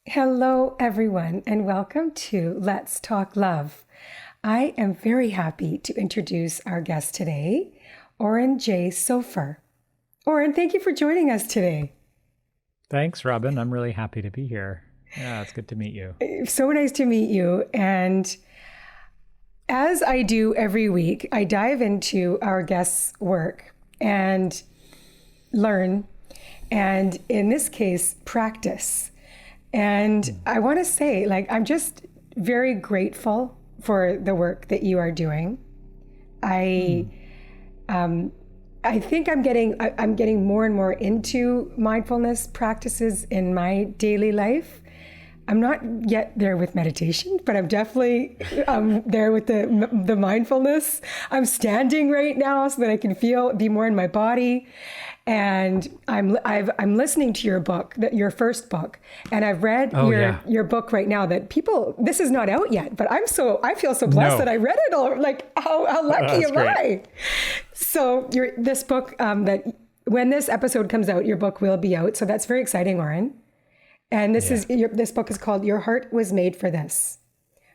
Hello, everyone, and welcome to Let's Talk Love. I am very happy to introduce our guest today, Oren Jay Sofer. Oren, thank you for joining us today. Thanks, Robin. I'm really happy to be here. Yeah, it's good to meet you. So nice to meet you. And as I do every week, I dive into our guest's work and learn, and in this case, practice. And I want to say, I'm just very grateful for the work that you are doing. I think I'm getting more and more into mindfulness practices in my daily life. I'm not yet there with meditation, but I'm definitely there with the mindfulness. I'm standing right now so that I can be more in my body. And I'm listening to your book, your first book, and I've read your book right now. This is not out yet, but I feel so blessed that I read it all. Like how lucky am I? So this book that when this episode comes out, your book will be out. So that's very exciting, Oren. And this book is called "Your Heart Was Made for This: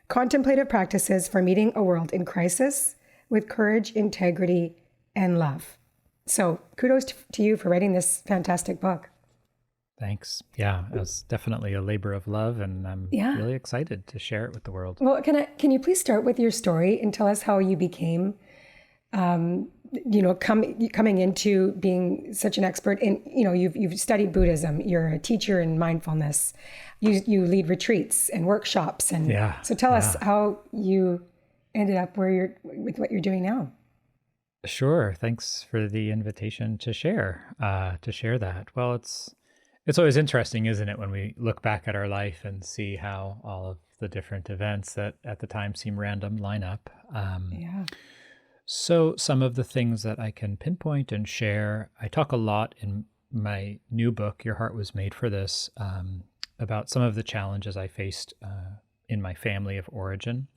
Contemplative Practices for Meeting a World in Crisis with Courage, Integrity, and Love." So kudos to you for writing this fantastic book. Thanks. Yeah, it was definitely a labor of love, and I'm really excited to share it with the world. Well, can you please start with your story and tell us how you became, coming into being such an expert in, you've studied Buddhism, you're a teacher in mindfulness, you lead retreats and workshops, and so tell us how you ended up with what you're doing now. Sure. Thanks for the invitation to share that. Well, it's always interesting, isn't it, when we look back at our life and see how all of the different events that at the time seem random line up. So some of the things that I can pinpoint and share, I talk a lot in my new book, Your Heart Was Made for This, about some of the challenges I faced in my family of origin.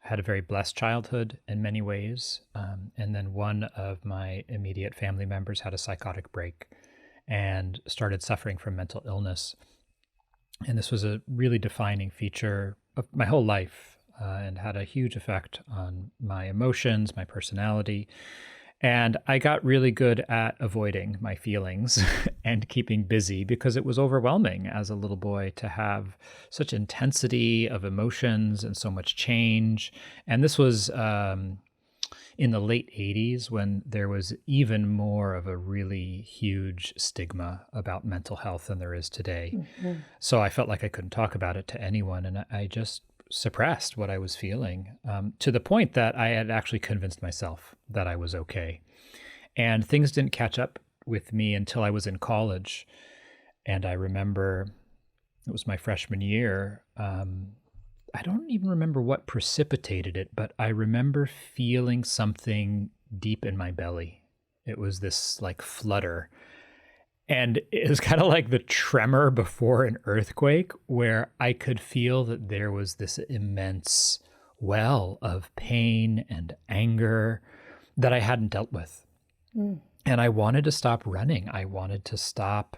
I had a very blessed childhood in many ways. And then one of my immediate family members had a psychotic break and started suffering from mental illness. And this was a really defining feature of my whole life and had a huge effect on my emotions, my personality. And I got really good at avoiding my feelings and keeping busy because it was overwhelming as a little boy to have such intensity of emotions and so much change. And this was in the late 80s when there was even more of a really huge stigma about mental health than there is today. Mm-hmm. So I felt like I couldn't talk about it to anyone. And I just suppressed what I was feeling to the point that I had actually convinced myself that I was okay. And things didn't catch up with me until I was in college. And I remember it was my freshman year. I don't even remember what precipitated it, but I remember feeling something deep in my belly. It was this like flutter. And it was kind of like the tremor before an earthquake, where I could feel that there was this immense well of pain and anger that I hadn't dealt with. Mm. And I wanted to stop running. I wanted to stop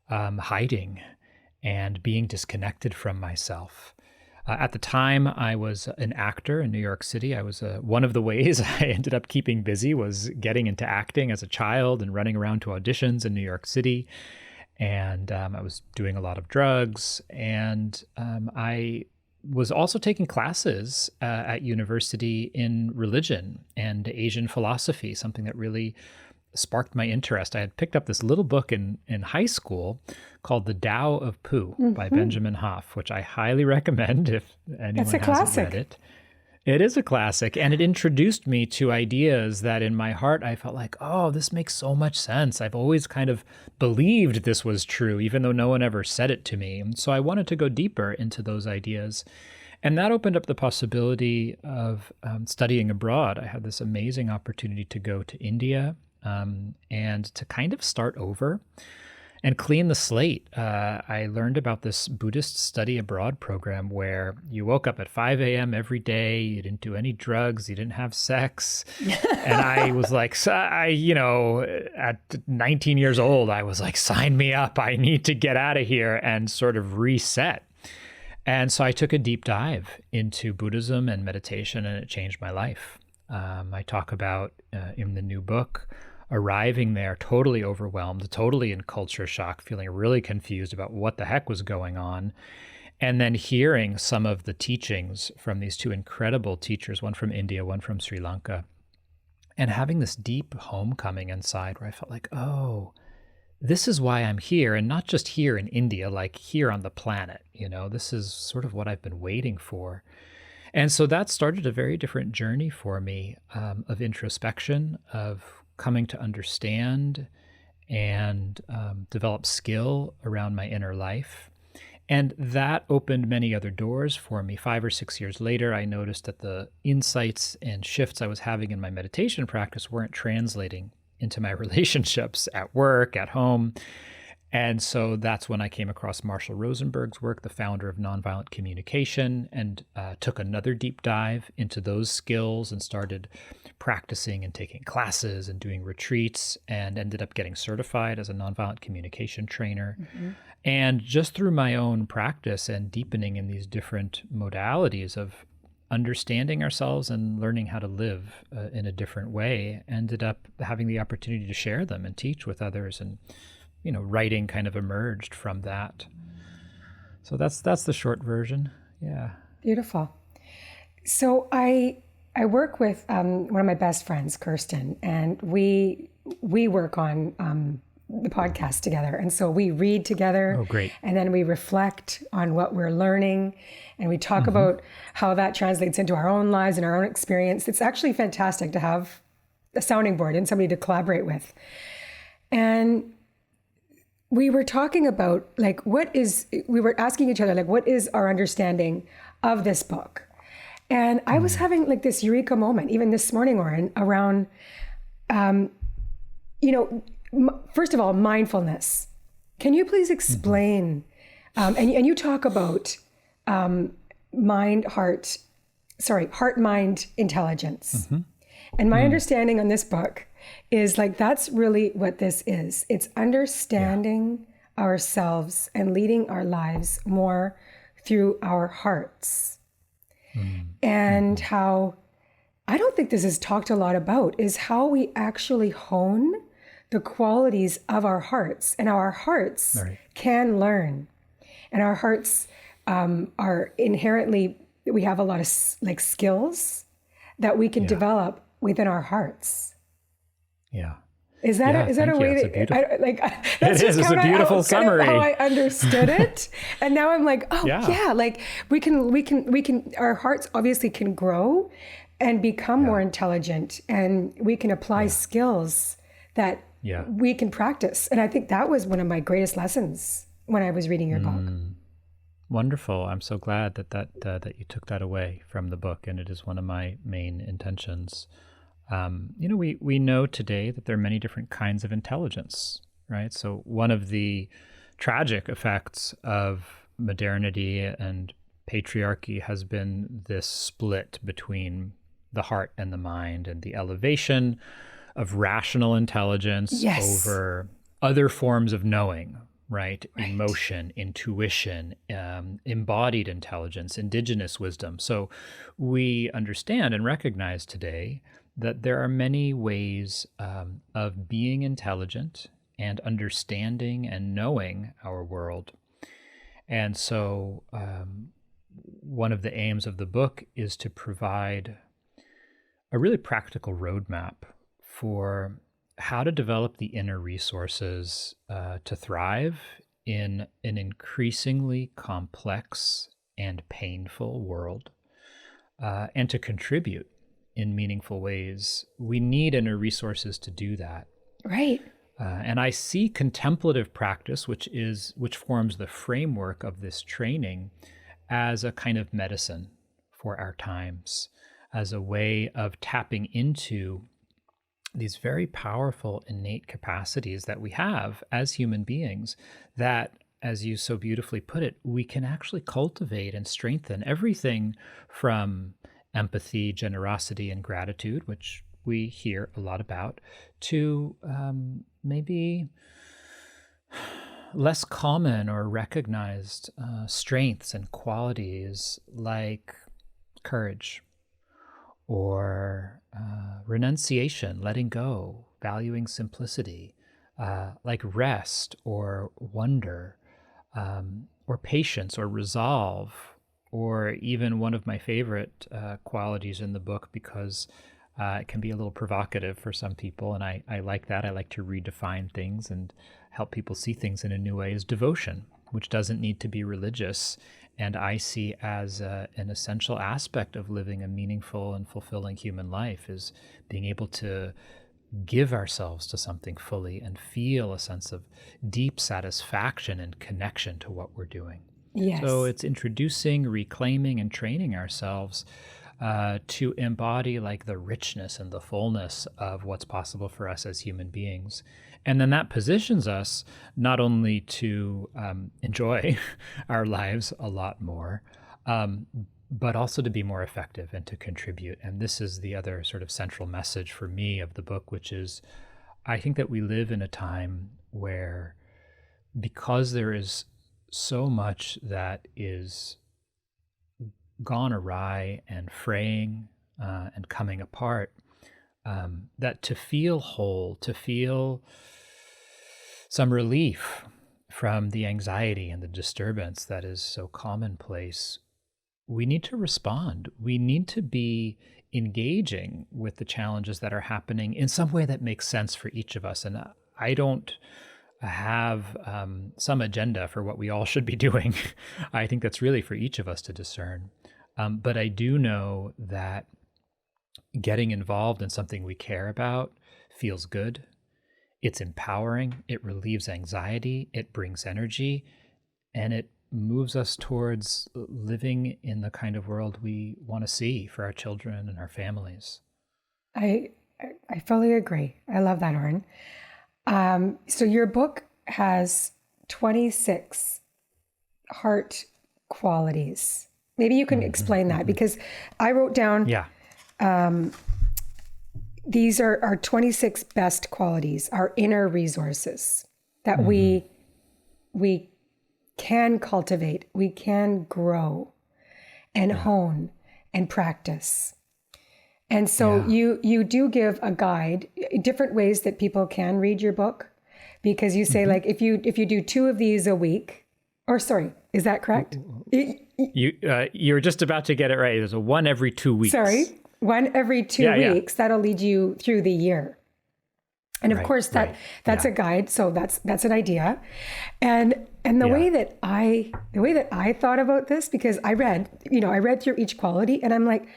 hiding and being disconnected from myself. At the time, I was an actor in New York City. I was one of the ways I ended up keeping busy was getting into acting as a child and running around to auditions in New York City. And I was doing a lot of drugs. And I was also taking classes at university in religion and Asian philosophy, something that really sparked my interest. I had picked up this little book in high school called The Tao of Pooh by Benjamin Hoff, which I highly recommend if anyone hasn't read it. It is a classic, and it introduced me to ideas that in my heart I felt like, oh, this makes so much sense. I've always kind of believed this was true, even though no one ever said it to me. And so I wanted to go deeper into those ideas. And that opened up the possibility of studying abroad. I had this amazing opportunity to go to India and to kind of start over and clean the slate. I learned about this Buddhist study abroad program where you woke up at 5 a.m. every day, you didn't do any drugs, you didn't have sex. And I was like, at 19 years old, I was like, sign me up. I need to get out of here and sort of reset. And so I took a deep dive into Buddhism and meditation, and it changed my life. I talk about in the new book, arriving there totally overwhelmed, totally in culture shock, feeling really confused about what the heck was going on. And then hearing some of the teachings from these two incredible teachers, one from India, one from Sri Lanka, and having this deep homecoming inside where I felt like, oh, this is why I'm here, and not just here in India, like here on the planet. This is sort of what I've been waiting for. And so that started a very different journey for me, of introspection, of coming to understand and develop skill around my inner life. And that opened many other doors for me. 5 or 6 years later, I noticed that the insights and shifts I was having in my meditation practice weren't translating into my relationships at work, at home. And so that's when I came across Marshall Rosenberg's work, the founder of Nonviolent Communication, and took another deep dive into those skills and started practicing and taking classes and doing retreats, and ended up getting certified as a nonviolent communication trainer. Mm-hmm. And just through my own practice and deepening in these different modalities of understanding ourselves and learning how to live in a different way, ended up having the opportunity to share them and teach with others. And writing kind of emerged from that. So that's the short version. Yeah. Beautiful. So I work with one of my best friends, Kirsten, and we work on the podcast together. And so we read together. Oh, great. And then we reflect on what we're learning, and we talk about how that translates into our own lives and our own experience. It's actually fantastic to have a sounding board and somebody to collaborate with. And we were talking about we were asking each other, what is our understanding of this book? And I was having this eureka moment, even this morning, Oren, around, first of all, mindfulness. Can you please explain, and you talk about heart-mind intelligence. And my understanding on this book is that's really what this is. It's understanding ourselves and leading our lives more through our hearts. And how I don't think this is talked a lot about is how we actually hone the qualities of our hearts, and our hearts can learn, and our hearts are inherently, we have a lot of skills that we can develop within our hearts. Yeah. Is that a way to? That's it is. It's a beautiful summary. Kind of how I understood it, and now I'm we can. Our hearts obviously can grow and become more intelligent, and we can apply skills that we can practice. And I think that was one of my greatest lessons when I was reading your book. Wonderful. I'm so glad that you took that away from the book, and it is one of my main intentions. We know today that there are many different kinds of intelligence, right? So one of the tragic effects of modernity and patriarchy has been this split between the heart and the mind, and the elevation of rational intelligence over other forms of knowing, right? Emotion, intuition, embodied intelligence, indigenous wisdom. So we understand and recognize today that there are many ways of being intelligent and understanding and knowing our world. And so one of the aims of the book is to provide a really practical roadmap for how to develop the inner resources to thrive in an increasingly complex and painful world, and to contribute in meaningful ways. We need inner resources to do that. Right. And I see contemplative practice, which forms the framework of this training, as a kind of medicine for our times, as a way of tapping into these very powerful innate capacities that we have as human beings that, as you so beautifully put it, we can actually cultivate and strengthen. Everything from empathy, generosity, and gratitude, which we hear a lot about, to maybe less common or recognized strengths and qualities like courage or renunciation, letting go, valuing simplicity, like rest or wonder, or patience or resolve, or even one of my favorite qualities in the book, because it can be a little provocative for some people, and I like that. I like to redefine things and help people see things in a new way, is devotion, which doesn't need to be religious, and I see as an essential aspect of living a meaningful and fulfilling human life, is being able to give ourselves to something fully and feel a sense of deep satisfaction and connection to what we're doing. Yes. So it's introducing, reclaiming, and training ourselves to embody like the richness and the fullness of what's possible for us as human beings. And then that positions us not only to enjoy our lives a lot more, but also to be more effective and to contribute. And this is the other sort of central message for me of the book, which is I think that we live in a time where, because there is so much that is gone awry and fraying and coming apart, that to feel whole, to feel some relief from the anxiety and the disturbance that is so commonplace, we need to respond. We need to be engaging with the challenges that are happening in some way that makes sense for each of us. And I don't have some agenda for what we all should be doing. I think that's really for each of us to discern. But I do know that getting involved in something we care about feels good. It's empowering. It relieves anxiety. It brings energy. And it moves us towards living in the kind of world we want to see for our children and our families. I fully agree. I love that, Oren. So your book has 26 heart qualities. Maybe you can explain that, because I wrote down, these are our 26 best qualities, our inner resources that we can cultivate, we can grow and hone and practice. And so you do give a guide, different ways that people can read your book, because you say like, if you do 2 of these a week, or sorry, is that correct? You're just about to get it right. There's a 1 every 2 weeks. Sorry, 1 every 2 weeks. That'll lead you through the year. And of course that's a guide. So that's an idea. And the way that I thought about this, because I read through each quality, and I'm like,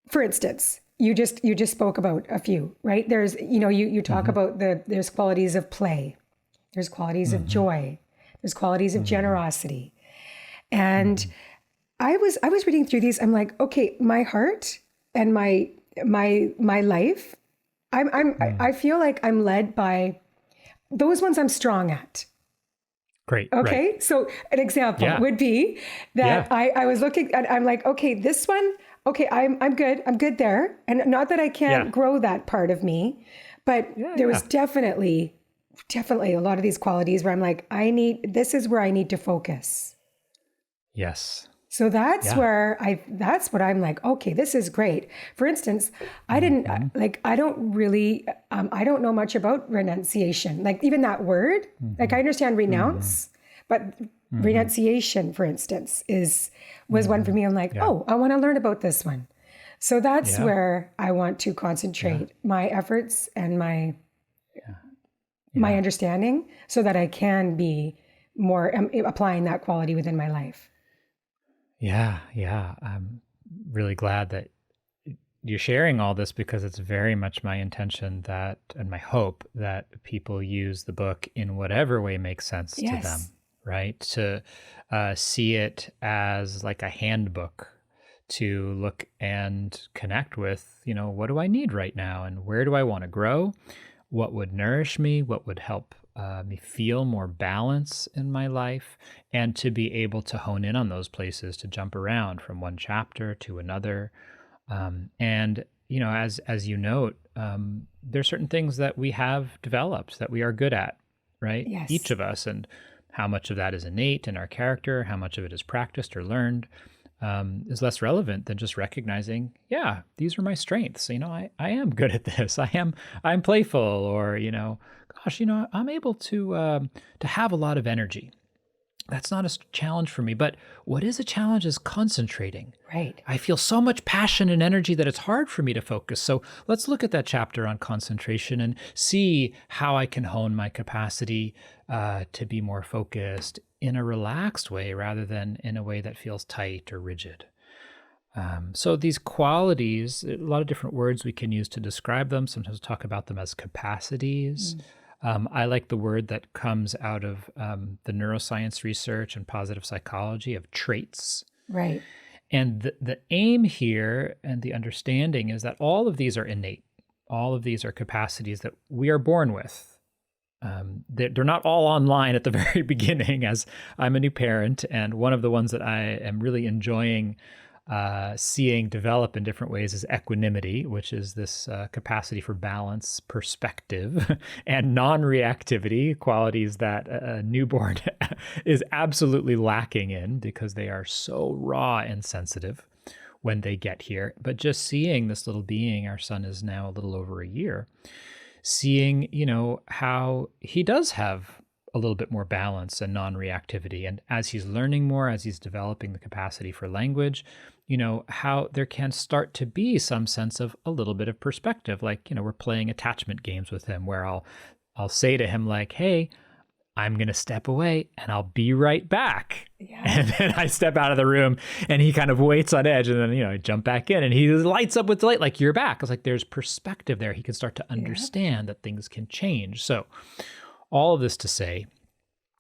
for instance, you just spoke about a few, right? There's, you talk about there's qualities of play, there's qualities of joy, there's qualities of generosity. And I was reading through these. I'm like, okay, my heart and my life, I feel like I'm led by those ones I'm strong at. Great. Okay. Right. So an example would be that I was looking at, I'm like, okay, this one, okay, I'm good. I'm good there. And not that I can't grow that part of me, but there was definitely a lot of these qualities where I'm like, this is where I need to focus. Yes. So that's that's what I'm like, okay, this is great. For instance, I don't know much about renunciation. Like even that word, like I understand renounce, but renunciation, for instance, was one for me. I'm like, oh, I want to learn about this one. So that's where I want to concentrate my efforts and my understanding, so that I can be more applying that quality within my life. Yeah. I'm really glad that you're sharing all this, because it's very much my intention and my hope that people use the book in whatever way makes sense to them, right? To see it as like a handbook to look and connect with, what do I need right now? And where do I want to grow? What would nourish me? What would help me feel more balance in my life, and to be able to hone in on those places, to jump around from one chapter to another. And, as you note, there are certain things that we have developed that we are good at. right? Yes. Each of us, and how much of that is innate in our character, how much of it is practiced or learned, is less relevant than just recognizing, yeah, these are my strengths. I am good at this. I'm playful, or, gosh, I'm able to have a lot of energy. That's not a challenge for me. But what is a challenge is concentrating. Right. I feel so much passion and energy that it's hard for me to focus. So let's look at that chapter on concentration and see how I can hone my capacity to be more focused in a relaxed way rather than in a way that feels tight or rigid. So these qualities, a lot of different words we can use to describe them. Sometimes talk about them as capacities. I like the word that comes out of the neuroscience research and positive psychology of traits. Right. And the aim here and the understanding is that all of these are innate. All of these are capacities that we are born with. They're not all online at the very beginning, as I'm a new parent. And one of the ones that I am really enjoying seeing develop in different ways is equanimity, which is this capacity for balance, perspective, and non-reactivity, qualities that a newborn is absolutely lacking in because they are so raw and sensitive when they get here. But just seeing this little being, our son is now a little over a year, seeing, how he does have a little bit more balance and non-reactivity. And as he's learning more, as he's developing the capacity for language, how there can start to be some sense of a little bit of perspective. Like, we're playing attachment games with him where I'll say to him like, hey, I'm going to step away and I'll be right back. Yeah. And then I step out of the room and he kind of waits on edge, and then, I jump back in and he lights up with delight. Like, you're back. I was like, there's perspective there. He can start to understand that things can change. So all of this to say,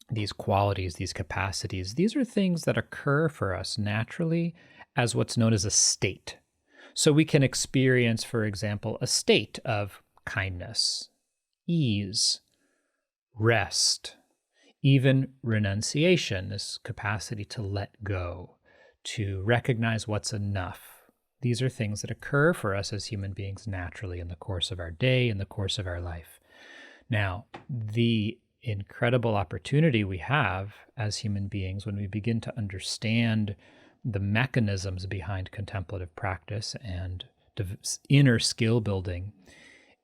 these qualities, these capacities, these are things that occur for us naturally as what's known as a state. So we can experience, for example, a state of kindness, ease, rest, even renunciation, this capacity to let go, to recognize what's enough. These are things that occur for us as human beings naturally in the course of our day, in the course of our life. Now, the incredible opportunity we have as human beings when we begin to understand the mechanisms behind contemplative practice and inner skill building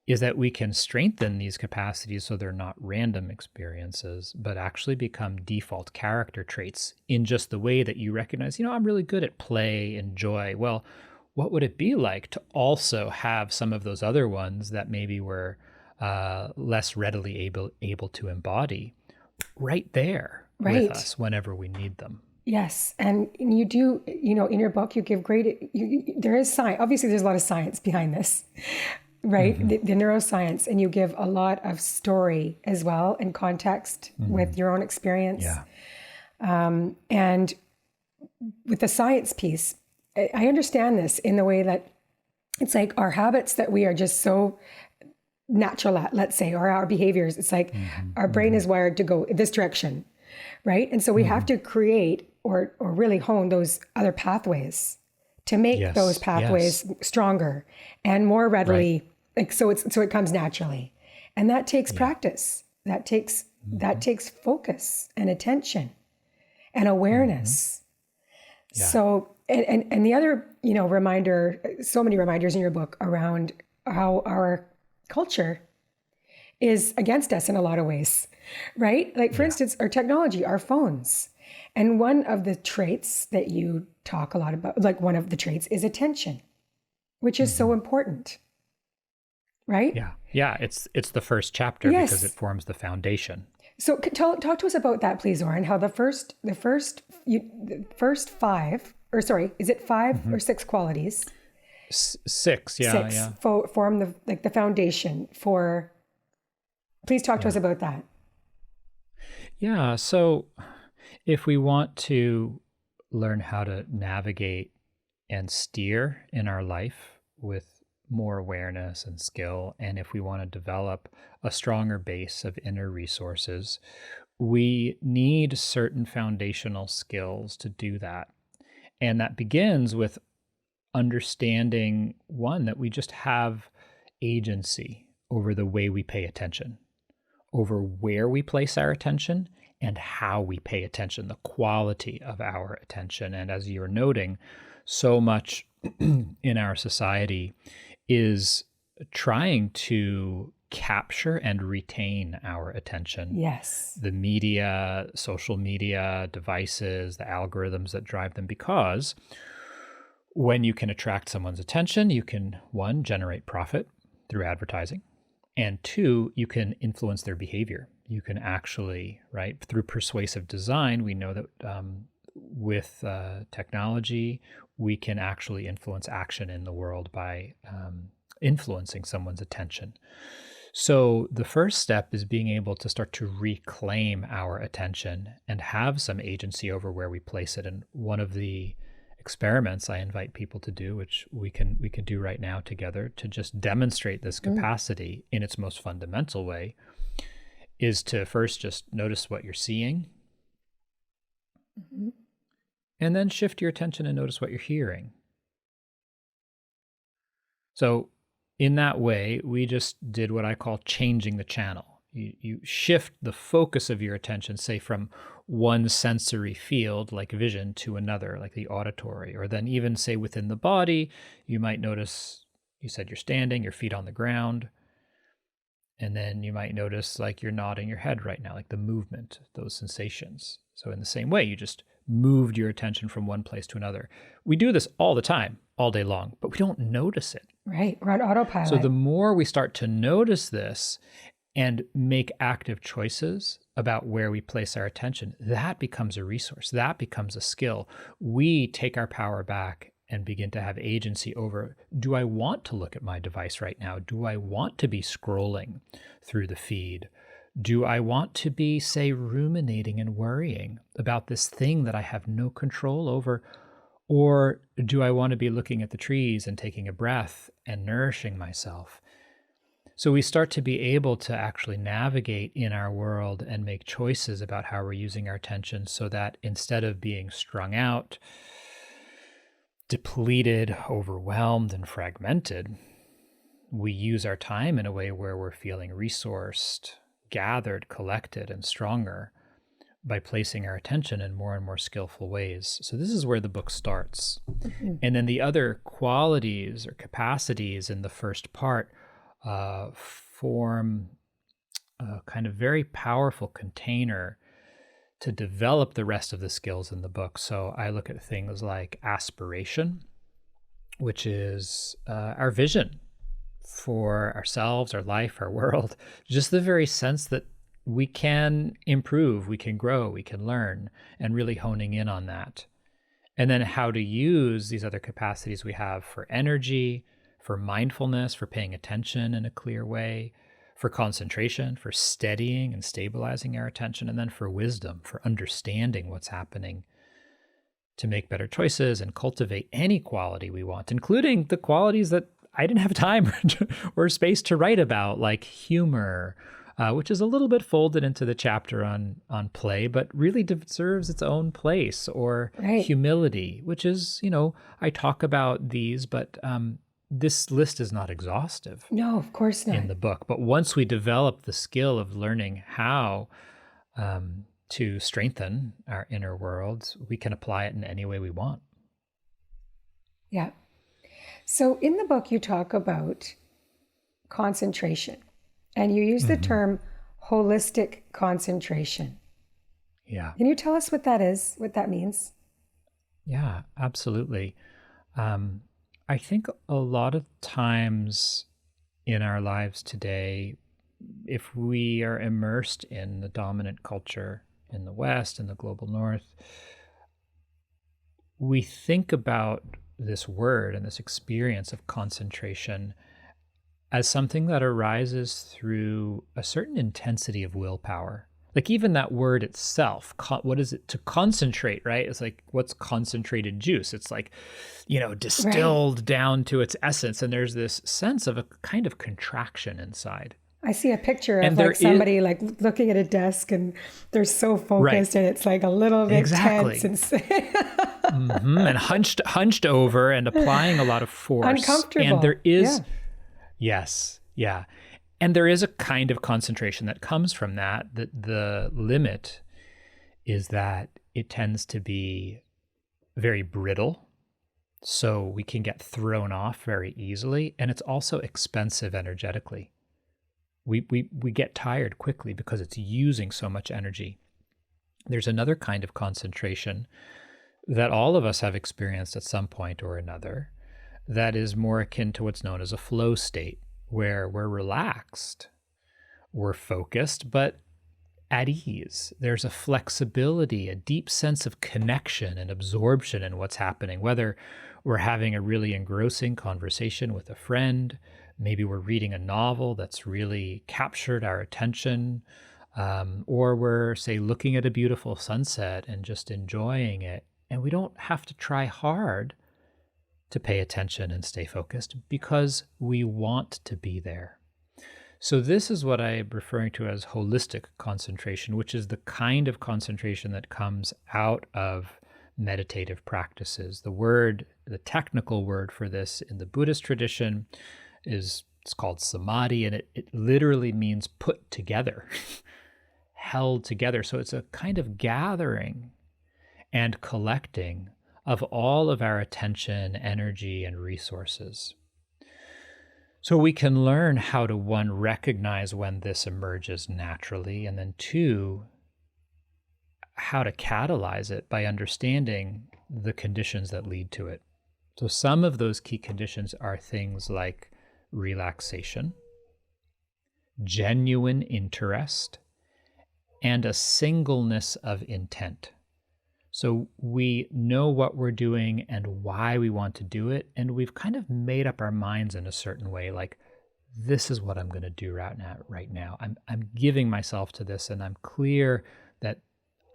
is that we can strengthen these capacities so they're not random experiences, but actually become default character traits in just the way that you recognize, I'm really good at play and joy. Well, what would it be like to also have some of those other ones that maybe were less readily able to embody right there with us whenever we need them? Yes. And you do, in your book, you give great, there is science. Obviously, there's a lot of science behind this, right? Mm-hmm. The neuroscience, and you give a lot of story as well and context with your own experience. Yeah. And with the science piece, I understand this in the way that it's like our habits that we are just so natural at, let's say, or our behaviors. It's like our brain is wired to go this direction, right? And so we have to create or really hone those other pathways to make those pathways stronger and more readily, so it comes naturally. And that takes practice. That takes focus and attention and awareness. Yeah. So and the other, reminder, so many reminders in your book around how our culture is against us in a lot of ways, right? Like, for instance, our technology, our phones. And one of the traits that you talk a lot about, like one of the traits is attention, which is so important, right? Yeah. Yeah. It's the first chapter because it forms the foundation. So talk to us about that, please, Oren, how the first 5, or sorry, is it 5 or 6 qualities? 6, yeah. 6 form the foundation for. Please talk to us about that. Yeah, so if we want to learn how to navigate and steer in our life with more awareness and skill, and if we want to develop a stronger base of inner resources, we need certain foundational skills to do that. And that begins with understanding, one, that we just have agency over the way we pay attention, over where we place our attention and how we pay attention, the quality of our attention. And as you're noting, so much in our society is trying to capture and retain our attention. Yes. The media, social media, devices, the algorithms that drive them, because when you can attract someone's attention, you can, one, generate profit through advertising, and two, you can influence their behavior. You can actually, right, through persuasive design, we know that with technology, we can actually influence action in the world by influencing someone's attention. So the first step is being able to start to reclaim our attention and have some agency over where we place it. And one of the experiments I invite people to do, which we can do right now together to just demonstrate this capacity in its most fundamental way, is to first just notice what you're seeing, and then shift your attention and notice what you're hearing. So in that way, we just did what I call changing the channel. You shift the focus of your attention, say from one sensory field like vision to another, like the auditory, or then even say within the body, you might notice, you said you're standing, your feet on the ground, and then you might notice like you're nodding your head right now, like the movement, those sensations. So in the same way, you just moved your attention from one place to another. We do this all the time, all day long, but we don't notice it. Right, we're on autopilot. So the more we start to notice this and make active choices about where we place our attention, that becomes a resource. That becomes a skill. We take our power back and begin to have agency over, do I want to look at my device right now? Do I want to be scrolling through the feed? Do I want to be, say, ruminating and worrying about this thing that I have no control over? Or do I want to be looking at the trees and taking a breath and nourishing myself? So we start to be able to actually navigate in our world and make choices about how we're using our attention, so that instead of being strung out, depleted, overwhelmed, and fragmented, we use our time in a way where we're feeling resourced, gathered, collected, and stronger by placing our attention in more and more skillful ways. So this is where the book starts. And then the other qualities or capacities in the first part form a kind of very powerful container to develop the rest of the skills in the book. So I look at things like aspiration, which is our vision for ourselves, our life, our world, just the very sense that we can improve, we can grow, we can learn, and really honing in on that. And then how to use these other capacities we have for energy, for mindfulness, for paying attention in a clear way, for concentration, for steadying and stabilizing our attention, and then for wisdom, for understanding what's happening, to make better choices and cultivate any quality we want, including the qualities that I didn't have time or space to write about, like humor, which is a little bit folded into the chapter on play, but really deserves its own place, or humility, which is, I talk about these, but this list is not exhaustive. No, of course not. In the book. But once we develop the skill of learning how to strengthen our inner worlds, we can apply it in any way we want. Yeah. So in the book, you talk about concentration, and you use the term holistic concentration. Yeah. Can you tell us what that is, what that means? Yeah, absolutely. I think a lot of times in our lives today, if we are immersed in the dominant culture in the West and the global North, we think about this word and this experience of concentration as something that arises through a certain intensity of willpower. Like even that word itself, what is it to concentrate, right? It's like, what's concentrated juice? It's like, distilled down to its essence. And there's this sense of a kind of contraction inside. I see a picture of like somebody like looking at a desk and they're so focused and it's like a little bit tense and hunched over and applying a lot of force. Uncomfortable. And there is, yes, yeah. And there is a kind of concentration that comes from that. The limit is that it tends to be very brittle, so we can get thrown off very easily, and it's also expensive energetically. We get tired quickly because it's using so much energy. There's another kind of concentration that all of us have experienced at some point or another that is more akin to what's known as a flow state, where we're relaxed, we're focused, but at ease. There's a flexibility, a deep sense of connection and absorption in what's happening, whether we're having a really engrossing conversation with a friend, maybe we're reading a novel that's really captured our attention, or we're, say, looking at a beautiful sunset and just enjoying it. And we don't have to try hard to pay attention and stay focused because we want to be there. So this is what I'm referring to as holistic concentration, which is the kind of concentration that comes out of meditative practices. The technical word for this in the Buddhist tradition it's called samadhi, and it literally means put together, held together. So it's a kind of gathering and collecting of all of our attention, energy, and resources. So we can learn how to, one, recognize when this emerges naturally, and then two, how to catalyze it by understanding the conditions that lead to it. So some of those key conditions are things like relaxation, genuine interest, and a singleness of intent. So we know what we're doing and why we want to do it, and we've kind of made up our minds in a certain way, like, this is what I'm going to do right now. I'm giving myself to this, and I'm clear that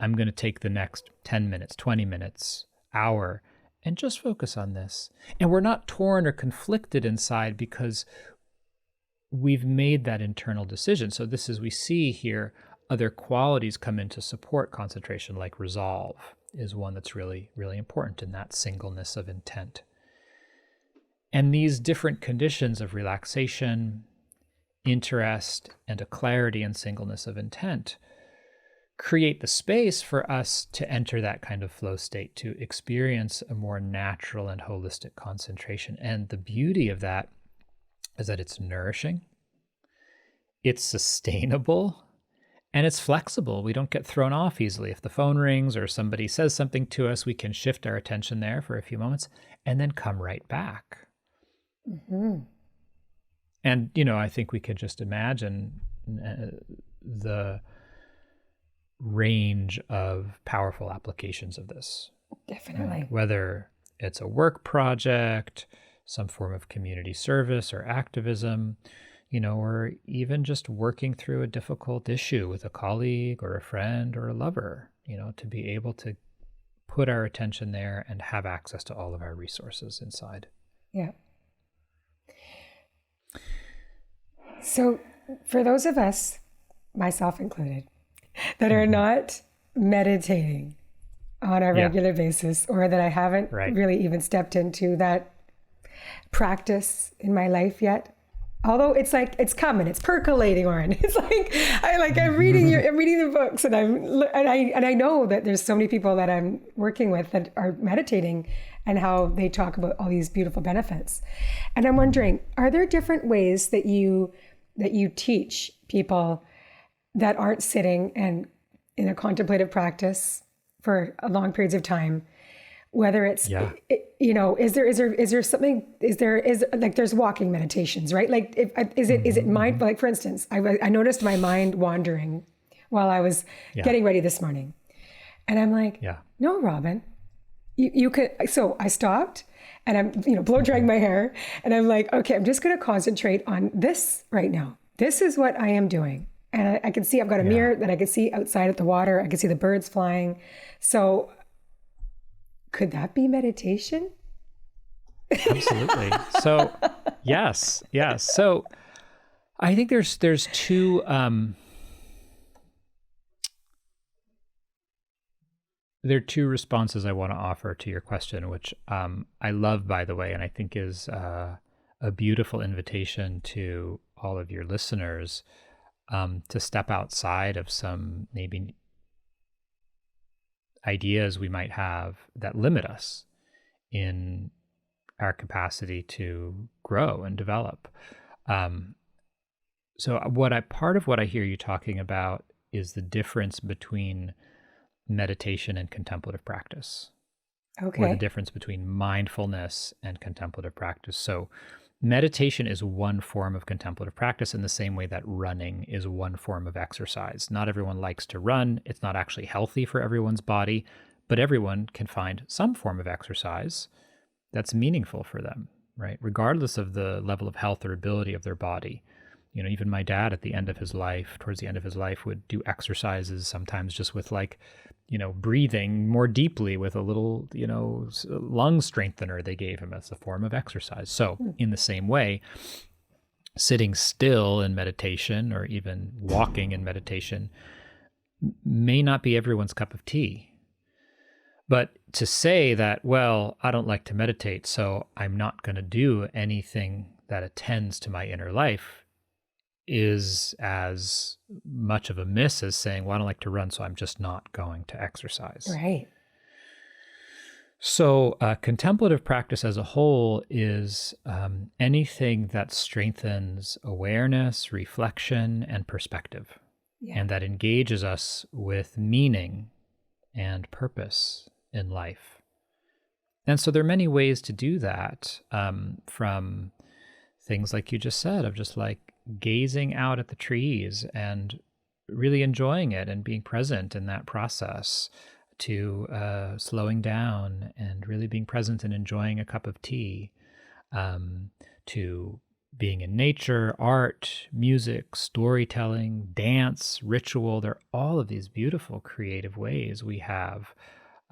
I'm going to take the next 10 minutes, 20 minutes, hour, and just focus on this. And we're not torn or conflicted inside because we've made that internal decision. So this is, we see here, other qualities come in to support concentration, like resolve is one that's really, really important in that singleness of intent. And these different conditions of relaxation, interest, and a clarity and singleness of intent create the space for us to enter that kind of flow state, to experience a more natural and holistic concentration. And the beauty of that is that it's nourishing, it's sustainable, and it's flexible. We don't get thrown off easily. If the phone rings or somebody says something to us, we can shift our attention there for a few moments and then come right back. Mm-hmm. And, I think we could just imagine the range of powerful applications of this. Definitely. Whether it's a work project, some form of community service or activism, or even just working through a difficult issue with a colleague or a friend or a lover, to be able to put our attention there and have access to all of our resources inside. Yeah. So for those of us, myself included, that are not meditating on a regular basis, or that I haven't really even stepped into that practice in my life yet. Although it's like, it's coming, it's percolating, Oren. It's like, I'm reading the books, and I know that there's so many people that I'm working with that are meditating and how they talk about all these beautiful benefits. And I'm wondering, are there different ways that you teach people that aren't sitting and in a contemplative practice for long periods of time? Whether it's, is there something, like there's walking meditations, right? Like, is it mind, like for instance, I noticed my mind wandering while I was getting ready this morning. And I'm like, no, Robin, you could, so I stopped and I'm, blow drying my hair, and I'm like, okay, I'm just going to concentrate on this right now. This is what I am doing. And I can see, I've got a mirror that I can see outside at the water. I can see the birds flying. So could that be meditation? Absolutely. So, yes. So I think there's two, there are two responses I want to offer to your question, which I love, by the way, and I think is a beautiful invitation to all of your listeners to step outside of some maybe ideas we might have that limit us in our capacity to grow and develop. So part of what I hear you talking about is the difference between meditation and contemplative practice. Okay. Or the difference between mindfulness and contemplative practice. So meditation is one form of contemplative practice in the same way that running is one form of exercise. Not everyone likes to run. It's not actually healthy for everyone's body, but everyone can find some form of exercise that's meaningful for them, right? Regardless of the level of health or ability of their body. You know, even my dad at the end of his life, towards the end of his life, would do exercises sometimes just with breathing more deeply with a little, lung strengthener they gave him as a form of exercise. So in the same way, sitting still in meditation or even walking in meditation may not be everyone's cup of tea. But to say that, well, I don't like to meditate, so I'm not going to do anything that attends to my inner life is as much of a miss as saying, well, I don't like to run, so I'm just not going to exercise. Right. So contemplative practice as a whole is anything that strengthens awareness, reflection, and perspective, and that engages us with meaning and purpose in life. And so there are many ways to do that, from things like you just said, of just like gazing out at the trees and really enjoying it and being present in that process, to slowing down and really being present and enjoying a cup of tea, to being in nature, art, music, storytelling, dance, ritual. There are all of these beautiful creative ways we have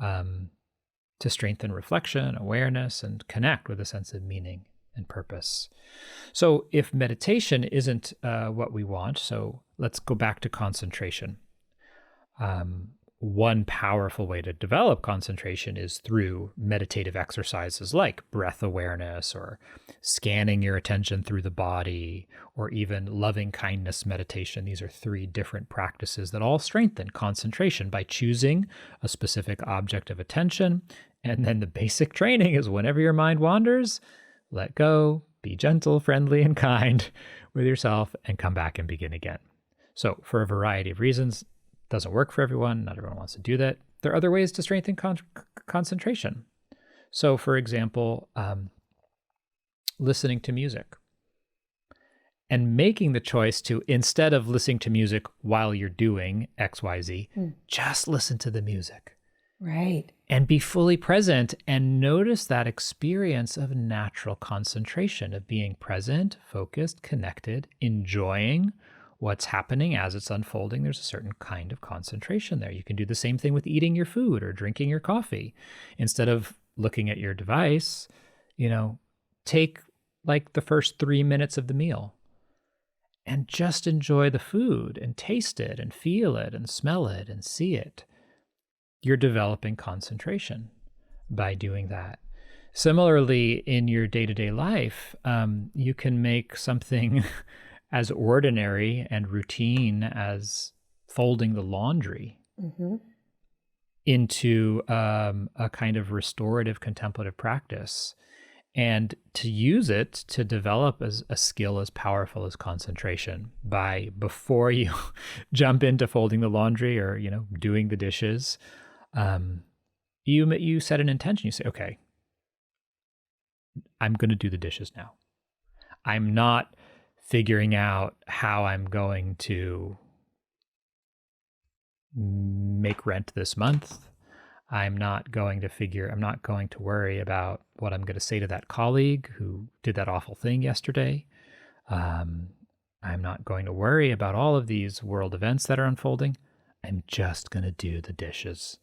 to strengthen reflection, awareness, and connect with a sense of meaning and purpose. So if meditation isn't what we want, so let's go back to concentration. One powerful way to develop concentration is through meditative exercises like breath awareness, or scanning your attention through the body, or even loving kindness meditation. These are 3 different practices that all strengthen concentration by choosing a specific object of attention. And then the basic training is whenever your mind wanders, let go, be gentle, friendly, and kind with yourself, and come back and begin again. So for a variety of reasons, doesn't work for everyone. Not everyone wants to do that. There are other ways to strengthen concentration. So for example, listening to music and making the choice to, instead of listening to music while you're doing XYZ, just listen to the music. Right. And be fully present and notice that experience of natural concentration, of being present, focused, connected, enjoying what's happening as it's unfolding. There's a certain kind of concentration there. You can do the same thing with eating your food or drinking your coffee. Instead of looking at your device, take like the first 3 minutes of the meal and just enjoy the food and taste it and feel it and smell it and see it. You're developing concentration by doing that. Similarly, in your day-to-day life, you can make something as ordinary and routine as folding the laundry into a kind of restorative contemplative practice, and to use it to develop as a skill as powerful as concentration. By, before you jump into folding the laundry or doing the dishes, you set an intention. You say, okay, I'm going to do the dishes now. I'm not figuring out how I'm going to make rent this month. I'm not going to worry about what I'm going to say to that colleague who did that awful thing yesterday. I'm not going to worry about all of these world events that are unfolding. I'm just going to do the dishes.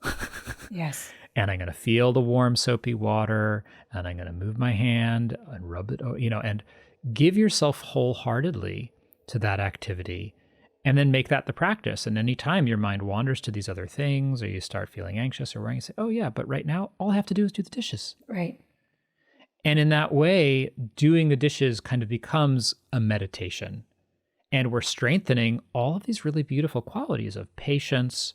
Yes. And I'm going to feel the warm soapy water, and I'm going to move my hand and rub it, and give yourself wholeheartedly to that activity, and then make that the practice. And anytime your mind wanders to these other things, or you start feeling anxious or worrying, you say, oh yeah, but right now, all I have to do is do the dishes. Right. And in that way, doing the dishes kind of becomes a meditation, And we're strengthening all of these really beautiful qualities of patience,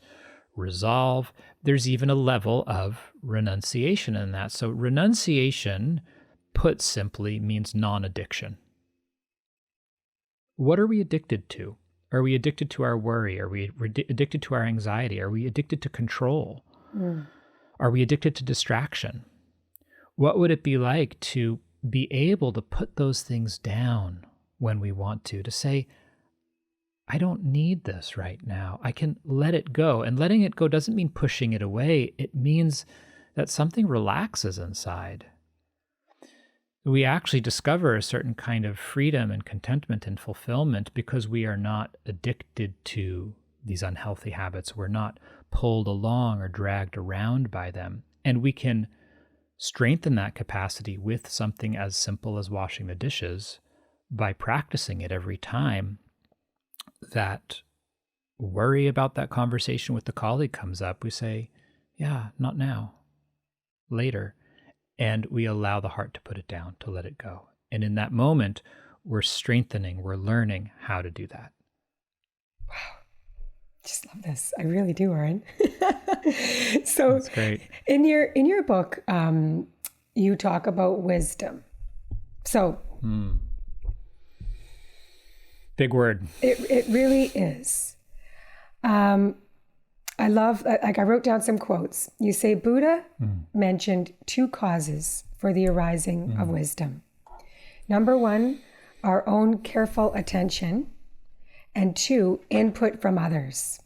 resolve. There's even a level of renunciation in that. So renunciation, put simply, means non-addiction. What are we addicted to? Are we addicted to our worry? Are we addicted to our anxiety? Are we addicted to control? Are we addicted to distraction? What would it be like to be able to put those things down when we want to say, I don't need this right now. I can let it go. And letting it go doesn't mean pushing it away. It means that something relaxes inside. We actually discover a certain kind of freedom and contentment and fulfillment because we are not addicted to these unhealthy habits. We're not pulled along or dragged around by them. And we can strengthen that capacity with something as simple as washing the dishes by practicing it every time that worry about that conversation with the colleague comes up. We say, yeah, not now, later. And we allow the heart to put it down, to let it go. And in that moment, we're strengthening, we're learning how to do that. Wow. Just love this. I really do, Oren. So that's great. In your book, you talk about wisdom. So big word. It really is. I love, like I wrote down some quotes. You say Buddha mentioned two causes for the arising of wisdom. Number one, our own careful attention, and two, input from others.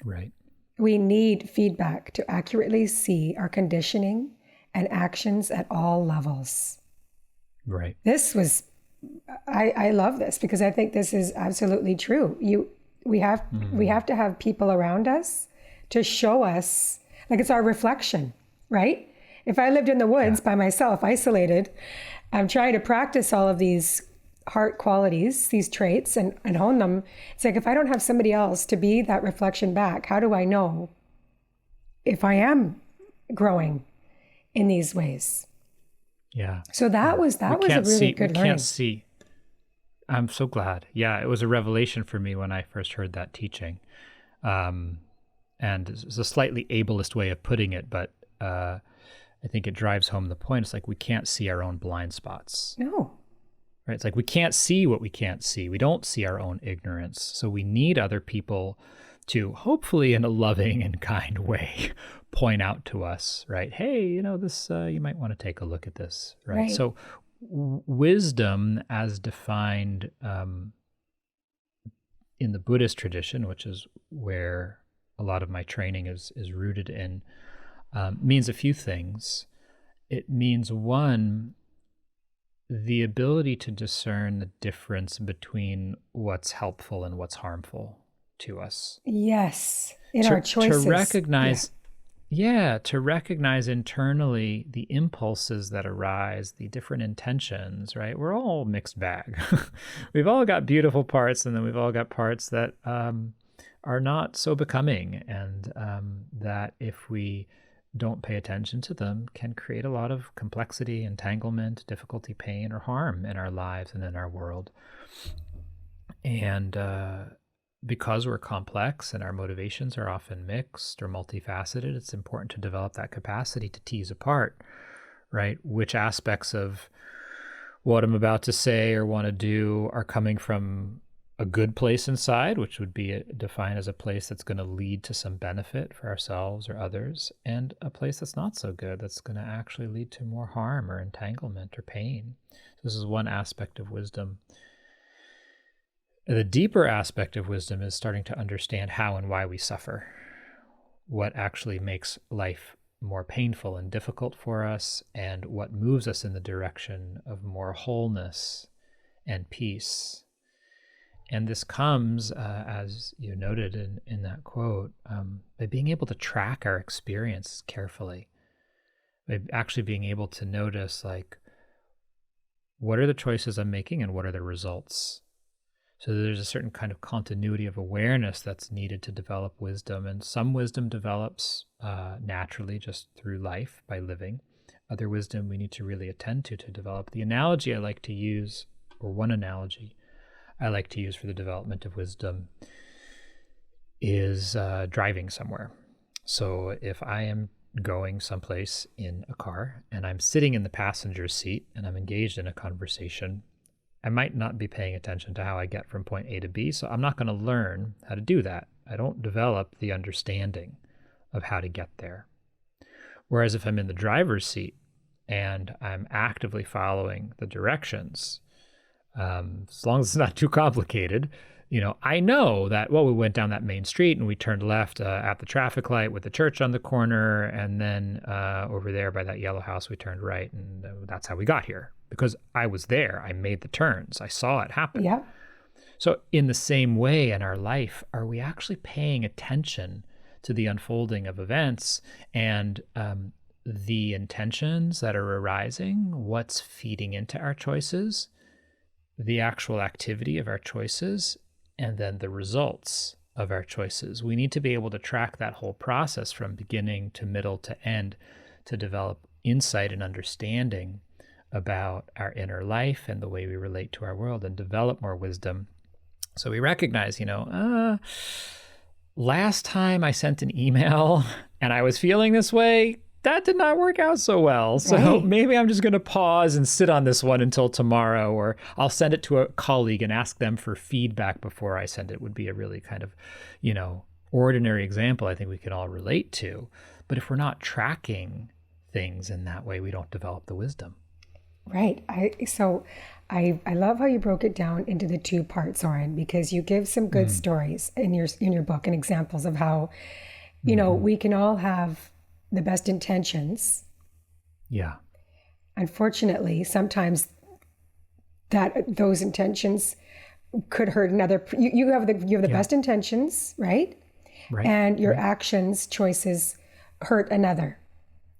Right. We need feedback to accurately see our conditioning and actions at all levels. Right. This was, I love this because I think this is absolutely true. We have to have people around us to show us, like it's our reflection, right? If I lived in the woods by myself, isolated, I'm trying to practice all of these heart qualities, these traits, and hone them. It's like if I don't have somebody else to be that reflection back, how do I know if I am growing in these ways? Yeah. So that was a really good learning. We can't see. I'm so glad. Yeah, it was a revelation for me when I first heard that teaching. And it's a slightly ableist way of putting it, but I think it drives home the point. It's like we can't see our own blind spots. No. Right? It's like we can't see what we can't see. We don't see our own ignorance. So we need other people to, hopefully in a loving and kind way, point out to us, right? Hey, this, you might want to take a look at this, right? So wisdom as defined in the Buddhist tradition, which is where a lot of my training is rooted in, means a few things. It means, one, the ability to discern the difference between what's helpful and what's harmful to us. Yes, in our choices. To recognize, to recognize internally the impulses that arise, the different intentions, right? We're all mixed bag. We've all got beautiful parts, and then we've all got parts that are not so becoming, and that if we don't pay attention to them can create a lot of complexity, entanglement, difficulty, pain, or harm in our lives and in our world. And because we're complex and our motivations are often mixed or multifaceted, it's important to develop that capacity to tease apart, right? Which aspects of what I'm about to say or want to do are coming from a good place inside, which would be defined as a place that's going to lead to some benefit for ourselves or others, and a place that's not so good, that's going to actually lead to more harm or entanglement or pain. So this is one aspect of wisdom. The deeper aspect of wisdom is starting to understand how and why we suffer, what actually makes life more painful and difficult for us, and what moves us in the direction of more wholeness and peace. And this comes, as you noted in that quote, by being able to track our experience carefully, by actually being able to notice, like, what are the choices I'm making and what are the results? So there's a certain kind of continuity of awareness that's needed to develop wisdom. And some wisdom develops naturally just through life by living. Other wisdom we need to really attend to develop. The analogy I like to use, or one analogy I like to use for the development of wisdom is driving somewhere. So if I am going someplace in a car and I'm sitting in the passenger seat and I'm engaged in a conversation, I might not be paying attention to how I get from point A to B. So I'm not going to learn how to do that. I don't develop the understanding of how to get there. Whereas if I'm in the driver's seat and I'm actively following the directions, as long as it's not too complicated, I know that, well, we went down that main street and we turned left at the traffic light with the church on the corner. And then over there by that yellow house, we turned right. And that's how we got here, because I was there. I made the turns. I saw it happen. Yeah. So in the same way in our life, are we actually paying attention to the unfolding of events and the intentions that are arising, what's feeding into our choices, the actual activity of our choices, and then the results of our choices? We need to be able to track that whole process from beginning to middle to end to develop insight and understanding about our inner life and the way we relate to our world, and develop more wisdom. So we recognize, last time I sent an email and I was feeling this way, that did not work out so well. So maybe I'm just going to pause and sit on this one until tomorrow, or I'll send it to a colleague and ask them for feedback before I send it. Would be a really kind of, ordinary example I think we can all relate to. But if we're not tracking things in that way, we don't develop the wisdom. Right. I love how you broke it down into the two parts, Oren, because you give some good stories in your book and examples of how, we can all have the best intentions. Yeah. Unfortunately, sometimes those intentions could hurt another. You have the best intentions, right? Right. And your actions, choices hurt another.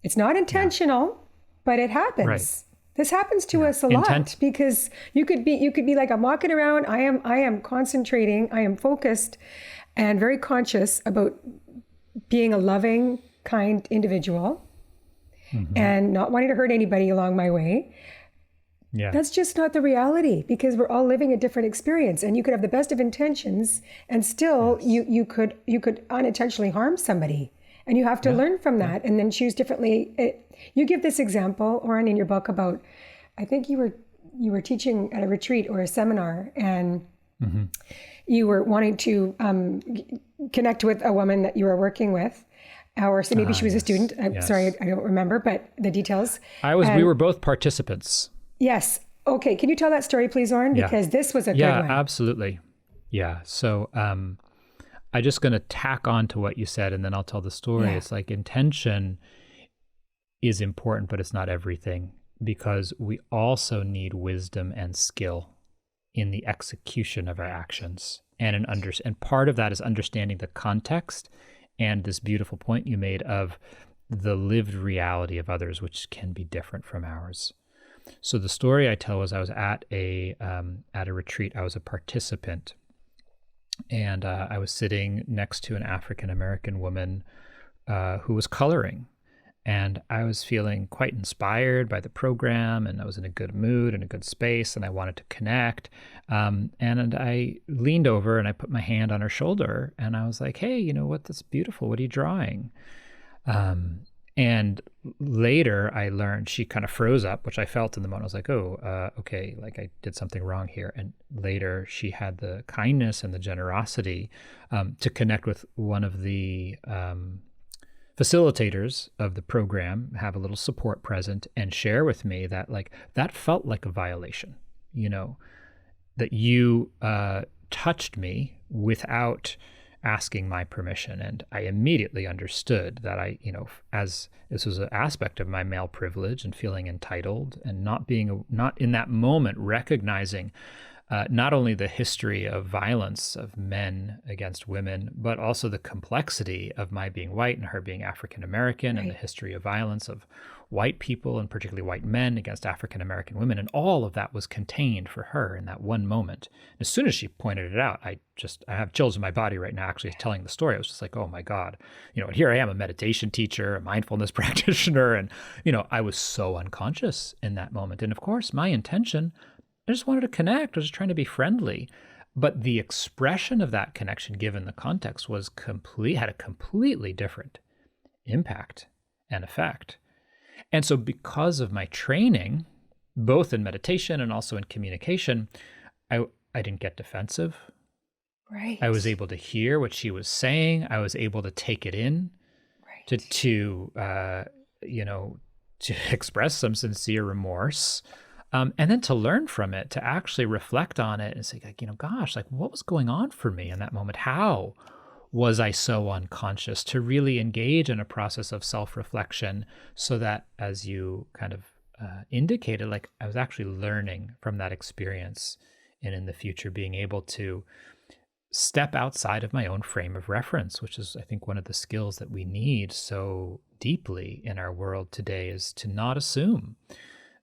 It's not intentional, but it happens. Right. This happens to us a lot, because you could be like, I'm walking around, I am concentrating, I am focused and very conscious about being a loving, kind individual and not wanting to hurt anybody along my way. Yeah. That's just not the reality, because we're all living a different experience, and you could have the best of intentions and still you could unintentionally harm somebody. And you have to learn from that and then choose differently. You give this example, Oren, in your book about, I think you were teaching at a retreat or a seminar, and you were wanting to connect with a woman that you were working with, or so maybe she was a student. I'm sorry, I don't remember, but the details. We were both participants. Yes. Okay. Can you tell that story, please, Oren? Because this was a good one. Yeah, absolutely. Yeah. So, I'm just going to tack on to what you said, and then I'll tell the story. Yeah. It's like intention is important, but it's not everything, because we also need wisdom and skill in the execution of our actions. And part of that is understanding the context and this beautiful point you made of the lived reality of others, which can be different from ours. So the story I tell was I was at a retreat. I was a participant. And I was sitting next to an African-American woman who was coloring. And I was feeling quite inspired by the program, and I was in a good mood and a good space, and I wanted to connect. And I leaned over and I put my hand on her shoulder, and I was like, hey, you know what? That's beautiful. What are you drawing? And later I learned she kind of froze up, which I felt in the moment. I was like, okay, like I did something wrong here. And later she had the kindness and the generosity to connect with one of the facilitators of the program, have a little support present, and share with me that that felt like a violation, that you touched me without asking my permission. And I immediately understood that as this was an aspect of my male privilege and feeling entitled, and not in that moment recognizing not only the history of violence of men against women, but also the complexity of my being white and her being African American, and the history of violence of white people, and particularly white men against African American women. And all of that was contained for her in that one moment. And as soon as she pointed it out, I have chills in my body right now, actually telling the story. I was just like, oh my God, and here I am, a meditation teacher, a mindfulness practitioner. And, I was so unconscious in that moment. And of course, my intention, I just wanted to connect. I was just trying to be friendly. But the expression of that connection, given the context, had a completely different impact and effect. And so because of my training, both in meditation and also in communication, I didn't get defensive. Right. I was able to hear what she was saying. I was able to take it in, right. to express some sincere remorse. And then to learn from it, to actually reflect on it and say, like, gosh, like what was going on for me in that moment? How was I so unconscious? To really engage in a process of self-reflection so that, as you kind of indicated, like I was actually learning from that experience, and in the future being able to step outside of my own frame of reference, which is, I think, one of the skills that we need so deeply in our world today, is to not assume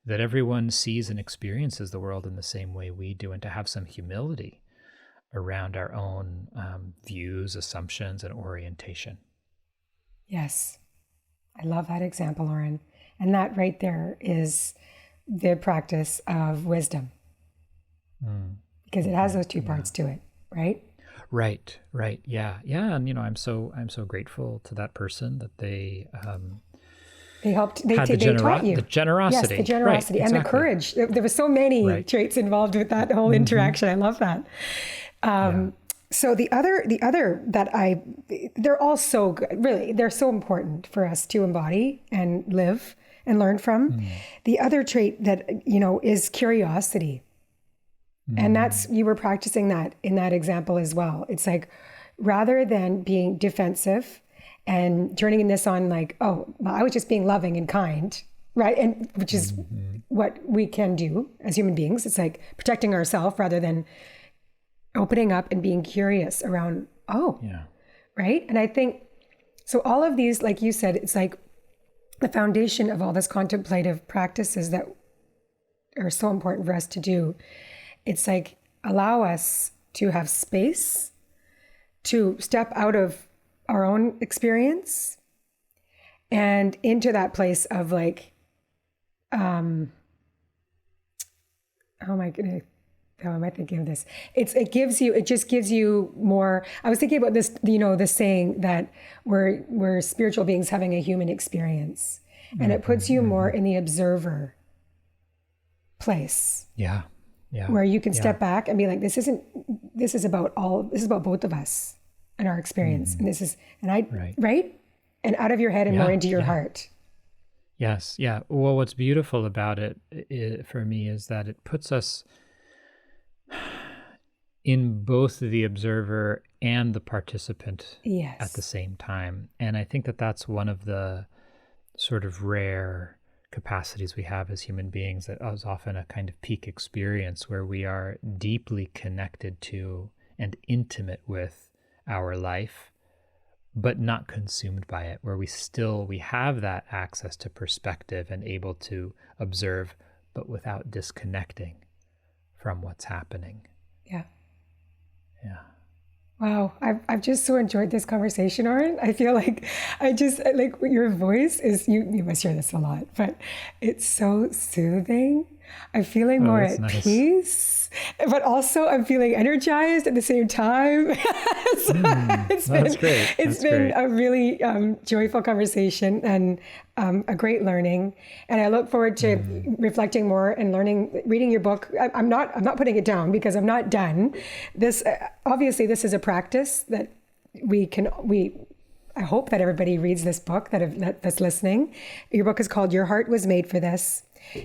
that everyone sees and experiences the world in the same way we do, and to have some humility around our own views, assumptions, and orientation. Yes. I love that example, Oren. And that right there is the practice of wisdom. Because it has those two parts to it, right? Right. Yeah. And I'm so grateful to that person that they helped. They taught you the generosity. Yes, the generosity, right, and exactly. The courage. There were so many traits involved with that whole interaction. I love that. So the other that they're all so good. Really, they're so important for us to embody and live and learn from. The other trait that is curiosity, and that's, you were practicing that in that example as well. It's like, rather than being defensive and turning this on like, oh, well, I was just being loving and kind, right? And which is what we can do as human beings. It's like protecting ourselves rather than opening up and being curious around, right? And I think, so all of these, like you said, it's like the foundation of all this contemplative practices that are so important for us to do. It's like, allow us to have space to step out of our own experience and into that place of like, how am I thinking of this? It just gives you more. I was thinking about this, the saying that we're spiritual beings having a human experience, and it puts you more in the observer place. Yeah. Where you can step back and be like, this is about both of us and our experience. And this is, right? And out of your head and more into your heart. Yes. Yeah. Well, what's beautiful about it for me is that it puts us in both the observer and the participant at the same time. And I think that that's one of the sort of rare capacities we have as human beings, that is often a kind of peak experience where we are deeply connected to and intimate with our life, but not consumed by it, where we have that access to perspective and able to observe, but without disconnecting from what's happening. Yeah. Wow, I've just so enjoyed this conversation, Oren. I feel like your voice is, you must hear this a lot, but it's so soothing. I'm feeling more at peace, but also I'm feeling energized at the same time. It's been a really joyful conversation and a great learning. And I look forward to reflecting more and reading your book. I'm not putting it down because I'm not done. This is a practice that I hope that everybody reads this book that's listening. Your book is called Your Heart Was Made for This.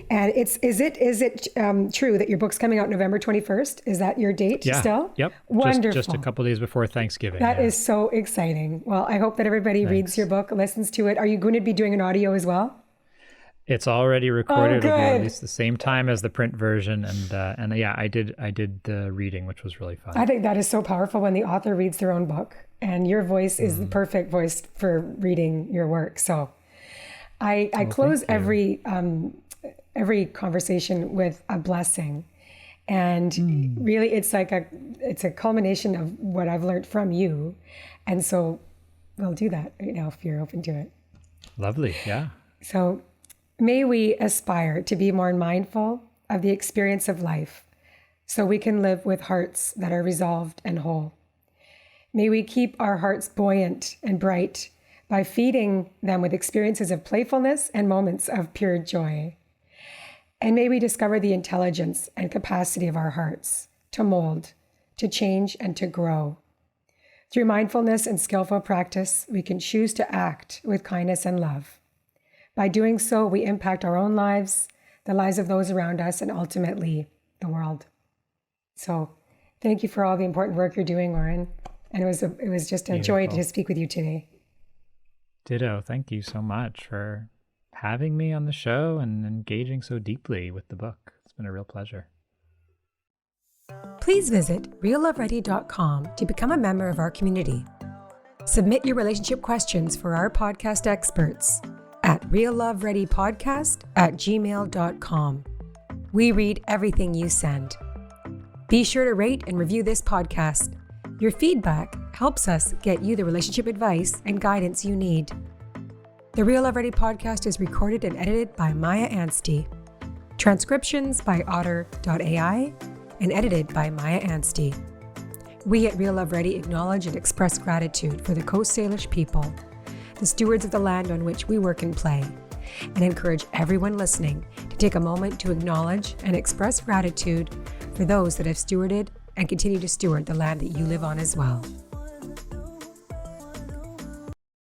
And is it true that your book's coming out November 21st? Is that your date still? Yep. Wonderful. Just a couple of days before Thanksgiving. That is so exciting. Well, I hope that everybody reads your book, listens to it. Are you going to be doing an audio as well? It's already recorded. It'll be released the same time as the print version. And I did the reading, which was really fun. I think that is so powerful when the author reads their own book, and your voice is the perfect voice for reading your work. So I close every conversation with a blessing. And really it's a culmination of what I've learned from you. And so we'll do that right now if you're open to it. Lovely. Yeah. So may we aspire to be more mindful of the experience of life, so we can live with hearts that are resolved and whole. May we keep our hearts buoyant and bright by feeding them with experiences of playfulness and moments of pure joy. And may we discover the intelligence and capacity of our hearts to mold, to change, and to grow. Through mindfulness and skillful practice, we can choose to act with kindness and love. By doing so, we impact our own lives, the lives of those around us, and ultimately the world. So thank you for all the important work you're doing, Oren. And it was just a joy to speak with you today. Ditto. Thank you so much for having me on the show and engaging so deeply with the book. It's been a real pleasure. Please visit realloveready.com to become a member of our community. Submit your relationship questions for our podcast experts at reallovereadypodcast@gmail.com. We read everything you send. Be sure to rate and review this podcast. Your feedback helps us get you the relationship advice and guidance you need. The Real Love Ready podcast is recorded and edited by Maya Anstey. Transcriptions by otter.ai and edited by Maya Anstey. We at Real Love Ready acknowledge and express gratitude for the Coast Salish people, the stewards of the land on which we work and play, and encourage everyone listening to take a moment to acknowledge and express gratitude for those that have stewarded and continue to steward the land that you live on as well.